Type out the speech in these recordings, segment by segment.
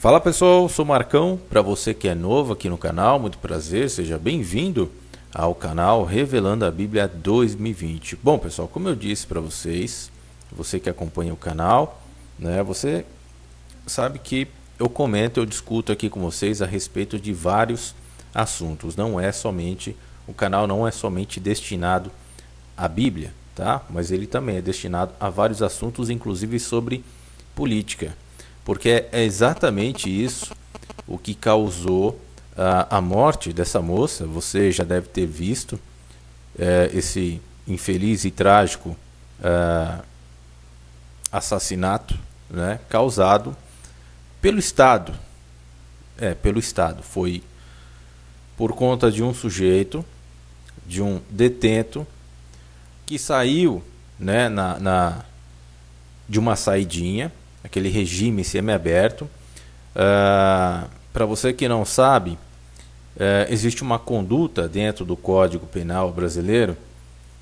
Fala pessoal, sou Marcão. Para você que é novo aqui no canal, muito prazer, seja bem-vindo ao canal Revelando a Bíblia 2020. Bom pessoal, como eu disse para vocês, você que acompanha o canal, né, você sabe que eu comento, eu discuto aqui com vocês a respeito de vários assuntos. O canal não é somente destinado à Bíblia, tá? Mas ele também é destinado a vários assuntos, inclusive sobre política. Porque é exatamente isso o que causou a morte dessa moça. Você já deve ter visto esse infeliz e trágico assassinato, né, causado pelo Estado. Pelo Estado. Foi por conta de um sujeito, de um detento, que saiu, né, de uma saidinha, aquele regime semiaberto. Para você que não sabe, existe uma conduta dentro do Código Penal brasileiro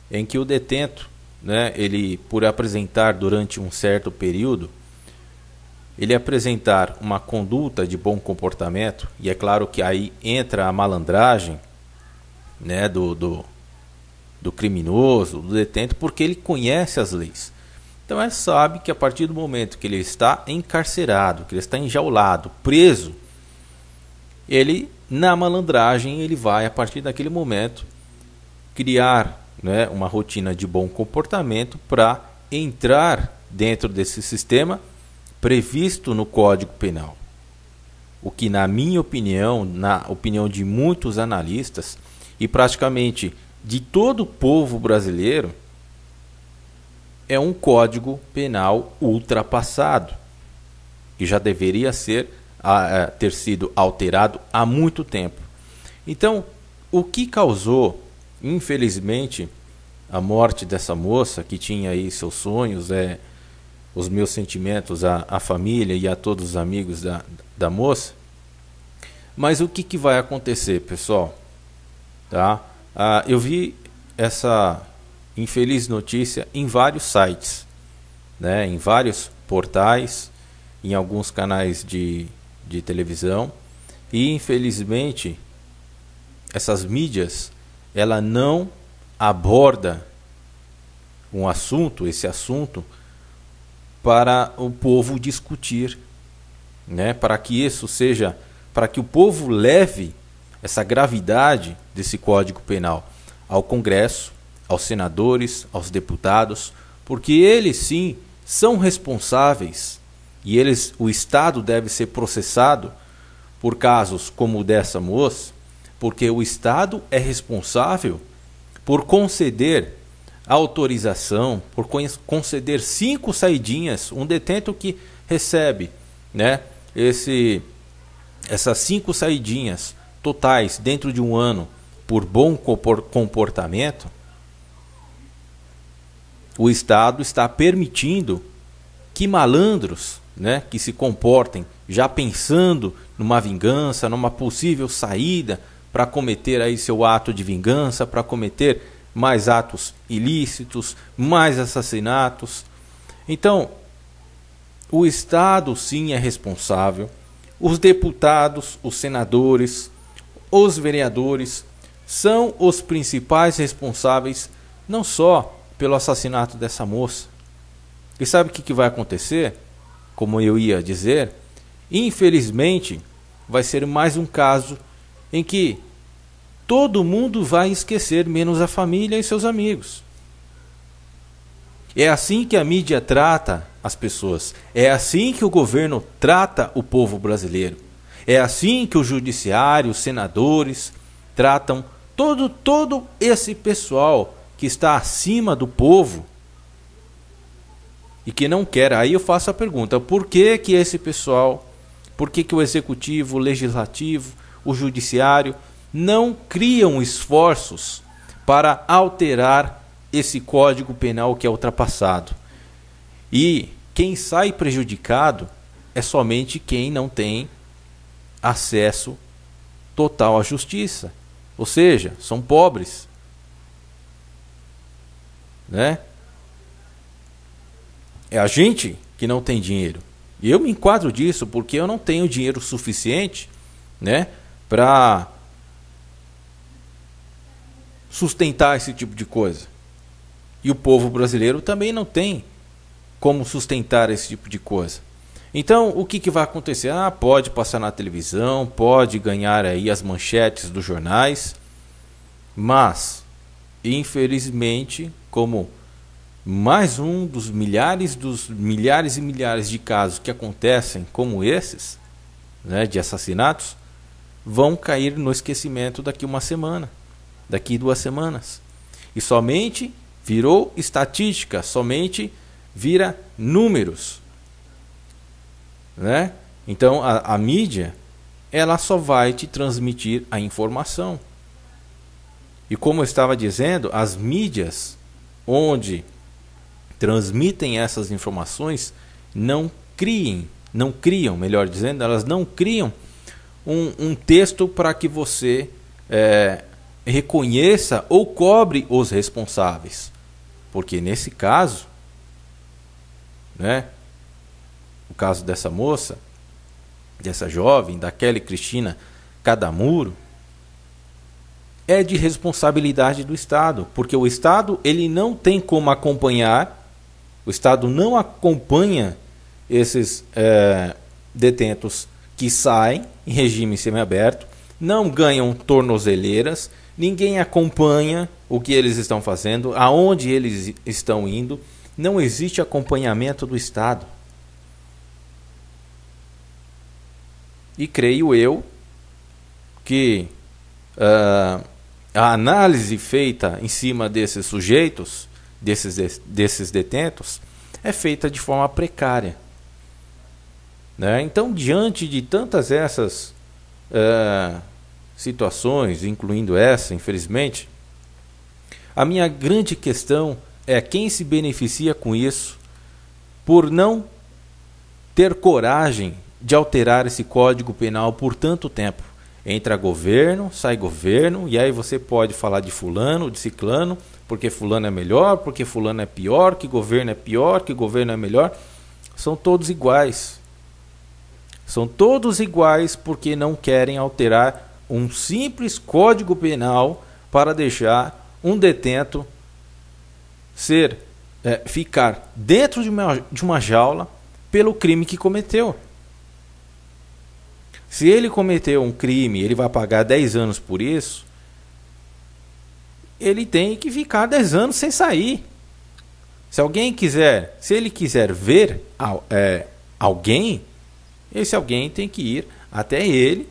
em que o detento, né, ele, por apresentar durante um certo período, ele apresentar uma conduta de bom comportamento, e é claro que aí entra a malandragem, né, do criminoso, do detento, porque ele conhece as leis. Então ele sabe que a partir do momento que ele está encarcerado, que ele está enjaulado, preso, ele, na malandragem, ele vai, a partir daquele momento, criar, né, uma rotina de bom comportamento para entrar dentro desse sistema previsto no Código Penal. O que, na minha opinião, na opinião de muitos analistas e praticamente de todo o povo brasileiro, é um Código Penal ultrapassado, que já deveria ter sido alterado há muito tempo. Então, o que causou, infelizmente, a morte dessa moça, que tinha aí seus sonhos, os meus sentimentos à família e a todos os amigos da moça. Mas o que vai acontecer, pessoal? Tá? Eu vi essa infeliz notícia em vários sites, né, em vários portais, em alguns canais de televisão, e infelizmente essas mídias, ela não aborda esse assunto para o povo discutir, né, para que o povo leve essa gravidade desse Código Penal ao Congresso, aos senadores, aos deputados, porque eles sim são responsáveis e o Estado deve ser processado por casos como o dessa moça, porque o Estado é responsável por conceder autorização, por conceder 5 saidinhas, um detento que recebe, né, essas 5 saidinhas totais dentro de um ano por bom comportamento. O Estado está permitindo que malandros, né, que se comportem já pensando numa vingança, numa possível saída para cometer aí seu ato de vingança, para cometer mais atos ilícitos, mais assassinatos. Então, o Estado sim é responsável, os deputados, os senadores, os vereadores são os principais responsáveis, não só pelo assassinato dessa moça. E sabe o que vai acontecer? Como eu ia dizer, infelizmente vai ser mais um caso em que todo mundo vai esquecer, menos a família e seus amigos. É assim que a mídia trata as pessoas. É assim que o governo trata o povo brasileiro. É assim que o judiciário, os senadores tratam todo esse pessoal que está acima do povo e que não quer. Aí eu faço a pergunta: por que esse pessoal, por que o executivo, o legislativo, o judiciário não criam esforços para alterar esse Código Penal que é ultrapassado? E quem sai prejudicado é somente quem não tem acesso total à justiça, ou seja, são pobres, né? É a gente que não tem dinheiro. E eu me enquadro disso porque eu não tenho dinheiro suficiente, né, para sustentar esse tipo de coisa. E o povo brasileiro também não tem como sustentar esse tipo de coisa. Então, o que vai acontecer? Pode passar na televisão, pode ganhar aí as manchetes dos jornais, mas, infelizmente, como mais um dos milhares e milhares de casos que acontecem como esses, né, de assassinatos, vão cair no esquecimento daqui uma semana, daqui 2 semanas. E somente virou estatística, somente vira números, né? Então a mídia, ela só vai te transmitir a informação. E como eu estava dizendo, as mídias onde transmitem essas informações não criam, melhor dizendo, elas não criam um texto para que você reconheça ou cobre os responsáveis. Porque nesse caso, né, o caso dessa moça, dessa jovem, da Kelly Cristina Cadamuro, é de responsabilidade do Estado, porque o Estado ele não tem como acompanhar, o Estado não acompanha esses detentos que saem em regime semiaberto, não ganham tornozeleiras, ninguém acompanha o que eles estão fazendo, aonde eles estão indo, não existe acompanhamento do Estado. E creio eu que a análise feita em cima desses sujeitos, desses detentos, é feita de forma precária, né? Então, diante de tantas essas situações, incluindo essa, infelizmente, a minha grande questão é quem se beneficia com isso por não ter coragem de alterar esse Código Penal por tanto tempo. Entra governo, sai governo, e aí você pode falar de fulano, de ciclano, porque fulano é melhor, porque fulano é pior, que governo é pior, que governo é melhor. São todos iguais. São todos iguais porque não querem alterar um simples Código Penal para deixar um detento ficar dentro de uma jaula pelo crime que cometeu. Se ele cometeu um crime, ele vai pagar 10 anos por isso, ele tem que ficar 10 anos sem sair. Se ele quiser ver alguém, esse alguém tem que ir até ele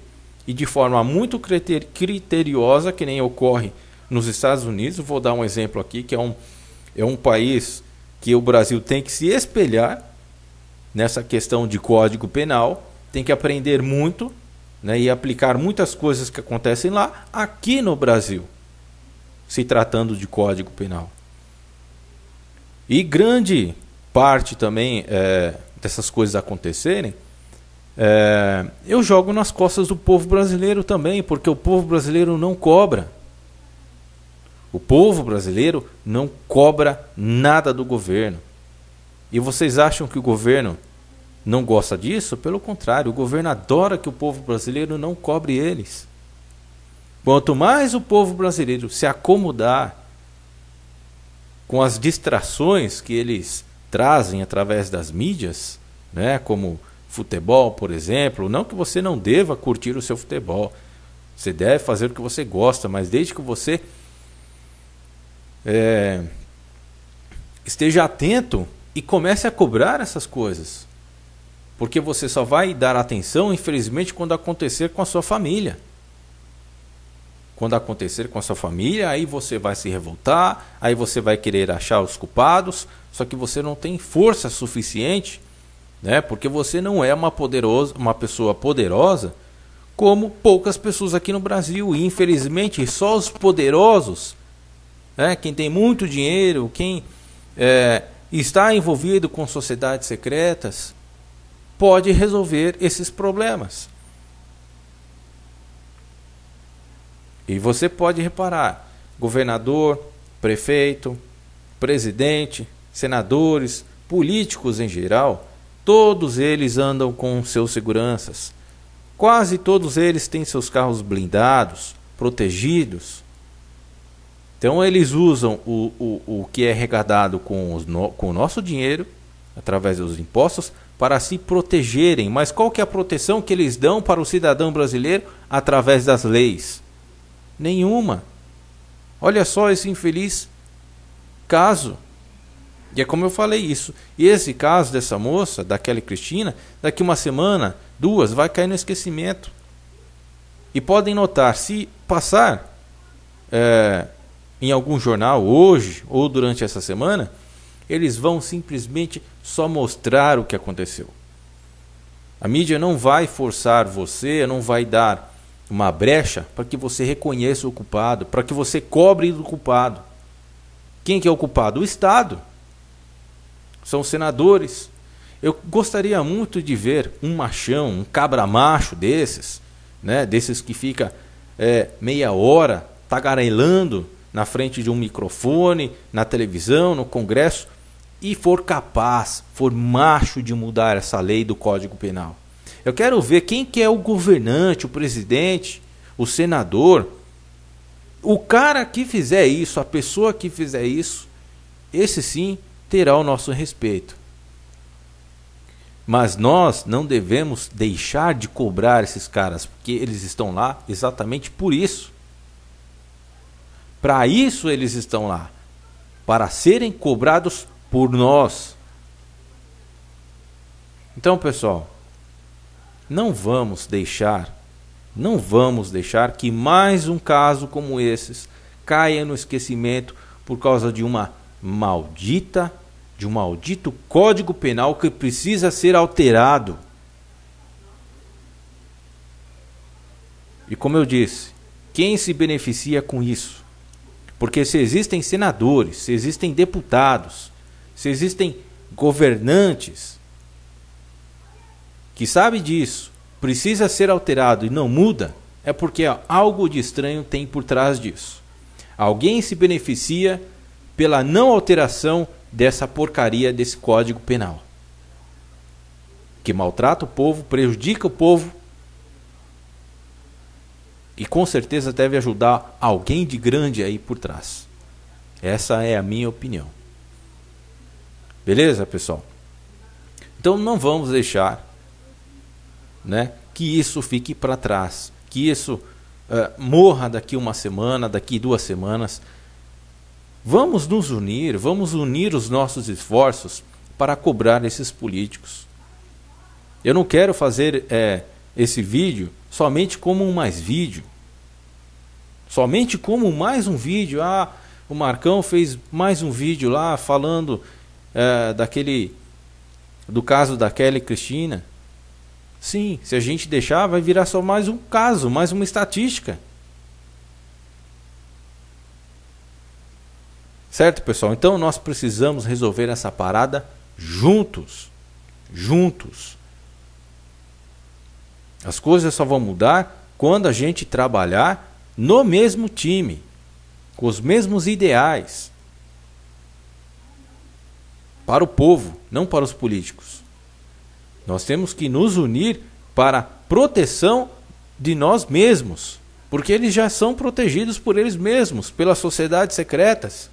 e de forma muito criteriosa, que nem ocorre nos Estados Unidos. Vou dar um exemplo aqui, que é um país que o Brasil tem que se espelhar nessa questão de Código Penal, tem que aprender muito, né, e aplicar muitas coisas que acontecem lá aqui no Brasil, se tratando de Código Penal. E grande parte também dessas coisas acontecerem, eu jogo nas costas do povo brasileiro também, porque o povo brasileiro não cobra. O povo brasileiro não cobra nada do governo. E vocês acham que o governo não gosta disso? Pelo contrário, o governo adora que o povo brasileiro não cobre eles. Quanto mais o povo brasileiro se acomodar com as distrações que eles trazem através das mídias, né, como futebol, por exemplo, não que você não deva curtir o seu futebol, você deve fazer o que você gosta, mas desde que você esteja atento e comece a cobrar essas coisas, porque você só vai dar atenção, infelizmente, quando acontecer com a sua família. Quando acontecer com a sua família, aí você vai se revoltar, aí você vai querer achar os culpados, só que você não tem força suficiente, né? Porque você não é uma pessoa poderosa como poucas pessoas aqui no Brasil. E infelizmente só os poderosos, né? Quem tem muito dinheiro, quem está envolvido com sociedades secretas, pode resolver esses problemas. E você pode reparar, governador, prefeito, presidente, senadores, políticos em geral, Todos eles andam com seus seguranças. Quase todos eles têm seus carros blindados, protegidos. Então eles usam o que é arrecadado com o nosso dinheiro, através dos impostos, para se protegerem. Mas qual que é a proteção que eles dão para o cidadão brasileiro através das leis? Nenhuma. Olha só esse infeliz caso. E é como eu falei isso. E esse caso dessa moça, da Kelly Cristina, daqui uma semana, 2, vai cair no esquecimento. E podem notar, se passar em algum jornal hoje ou durante essa semana, eles vão simplesmente só mostrar o que aconteceu. A mídia não vai forçar você, não vai dar uma brecha para que você reconheça o culpado, para que você cobre do culpado. Quem que é o culpado? O Estado. São os senadores. Eu gostaria muito de ver um machão, um cabra macho desses, né, desses que fica meia hora tagarelando na frente de um microfone, na televisão, no Congresso, e for capaz, for macho de mudar essa lei do Código Penal. Eu quero ver quem que é o governante, o presidente, o senador. O cara que fizer isso, a pessoa que fizer isso, esse sim terá o nosso respeito. Mas nós não devemos deixar de cobrar esses caras, porque eles estão lá exatamente por isso. Para isso eles estão lá, para serem cobrados por nós. Então, pessoal, não vamos deixar que mais um caso como esses caia no esquecimento por causa de um maldito Código Penal que precisa ser alterado. E como eu disse, quem se beneficia com isso? Porque se existem senadores, se existem deputados, se existem governantes que sabem disso, precisa ser alterado e não muda, é porque algo de estranho tem por trás disso. Alguém se beneficia pela não alteração dessa porcaria desse Código Penal, que maltrata o povo, prejudica o povo e com certeza deve ajudar alguém de grande aí por trás. Essa é a minha opinião. Beleza, pessoal? Então não vamos deixar, né, que isso fique para trás, que isso morra daqui uma semana, daqui 2 semanas. Vamos nos unir, vamos unir os nossos esforços para cobrar esses políticos. Eu não quero fazer esse vídeo somente como um mais vídeo. Somente como mais um vídeo. O Marcão fez mais um vídeo lá falando do caso da Kelly Cristina. Sim, se a gente deixar, vai virar só mais um caso, mais uma estatística. Certo, pessoal? Então nós precisamos resolver essa parada juntos. Juntos. As coisas só vão mudar quando a gente trabalhar no mesmo time, com os mesmos ideais. Para o povo, não para os políticos. Nós temos que nos unir para a proteção de nós mesmos, porque eles já são protegidos por eles mesmos, pelas sociedades secretas.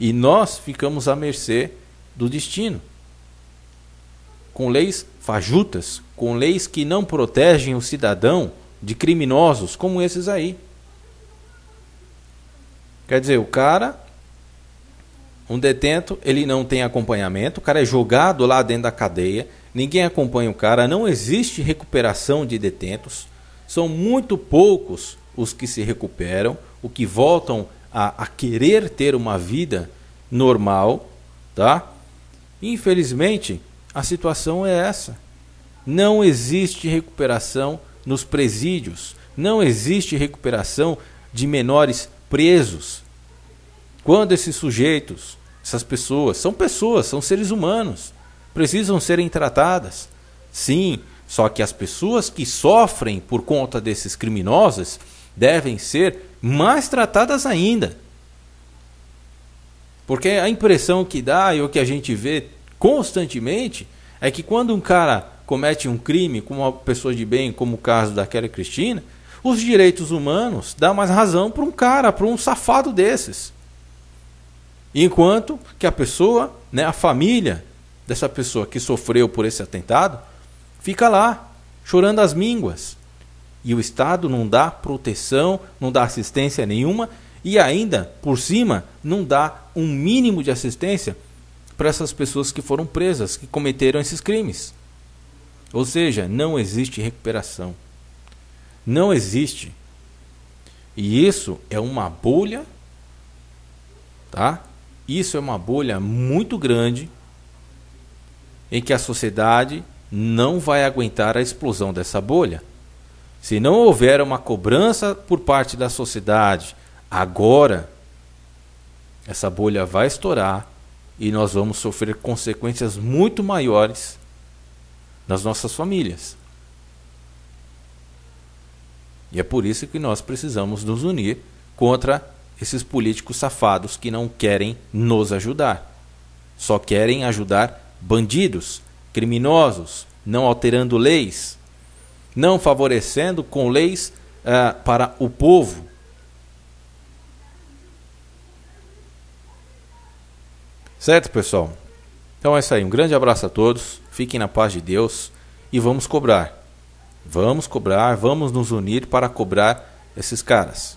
E nós ficamos à mercê do destino, com leis fajutas, com leis que não protegem o cidadão de criminosos como esses aí. Quer dizer, o cara, um detento, ele não tem acompanhamento, o cara é jogado lá dentro da cadeia, ninguém acompanha o cara, não existe recuperação de detentos, são muito poucos os que se recuperam, o que voltam a querer ter uma vida normal, tá? Infelizmente, a situação é essa. Não existe recuperação nos presídios, não existe recuperação de menores presos. Quando esses sujeitos, essas pessoas, são seres humanos, precisam serem tratadas. Sim, só que as pessoas que sofrem por conta desses criminosos devem ser mais tratadas ainda. Porque a impressão que dá e o que a gente vê constantemente é que quando um cara comete um crime com uma pessoa de bem, como o caso daquela Cristina, os direitos humanos dão mais razão para um cara, para um safado desses. Enquanto que a pessoa, né, a família dessa pessoa que sofreu por esse atentado, fica lá, chorando as mínguas. E o Estado não dá proteção, não dá assistência nenhuma e ainda, por cima, não dá um mínimo de assistência para essas pessoas que foram presas, que cometeram esses crimes. Ou seja, não existe recuperação. Não existe. E isso é uma bolha, tá? Isso é uma bolha muito grande em que a sociedade não vai aguentar a explosão dessa bolha. Se não houver uma cobrança por parte da sociedade agora, essa bolha vai estourar e nós vamos sofrer consequências muito maiores nas nossas famílias. E é por isso que nós precisamos nos unir contra esses políticos safados que não querem nos ajudar. Só querem ajudar bandidos, criminosos, não alterando leis, não favorecendo com leis para o povo. Certo, pessoal? Então é isso aí. Um grande abraço a todos. Fiquem na paz de Deus e vamos cobrar. Vamos cobrar, vamos nos unir para cobrar esses caras.